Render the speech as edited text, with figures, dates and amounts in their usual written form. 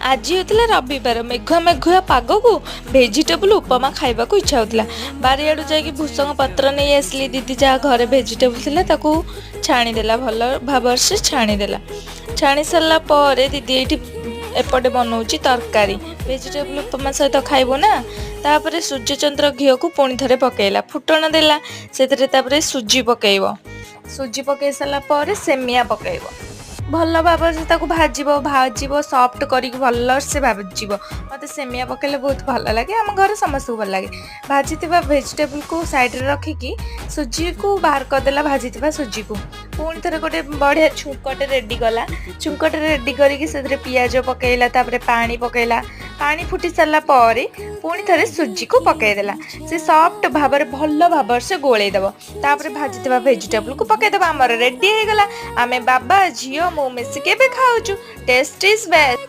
आज होता रविवार मेघुआ मेघुआ पाग को भेजिटेबल उपमा खाइबा को इच्छा होता बारियाड़ू जाकि भूसंग पत्र नहीं आसली दीदी जहाँ घरे भेजिटेबल थिला ताकू छाणीदेला भल भाव से छाणीदेला छाणी सारा पर दीदी ये एपटे बनाऊँगी तरकारी भेजिटेबल उपमा सहित खाइबो ना तापर सूर्यचंद्र घी को पुणी थे पकईला फुटण देला से सुजी पकईब सुजी पकई सारा पर सेमिया पकईब भल भाव से भाजब सफ्ट कर भल से भाजब मत सेमिया पकड़े बहुत भल लगे आम घर समस्त भल लगे भाजी भेजिटेबल को साइड रखिकी सुजी को बाहर करदेला भाजी सुजी को पुणी थे गोटे बढ़िया छुंकटे रेडी कला छुंकटे रेडी करके पियाज पकईला पानी पकईला पानी फुटी सारा पर पुणी थे सुजी को पकईदेला से सफ्ट भाव भल भाव से गोलेदब तापर भाजी भेजिटेबल को पकईदब आमर रेडी हो गला आमे बाबा झील मु मिसिके खाऊँ टेस्ट इज बेस्ट।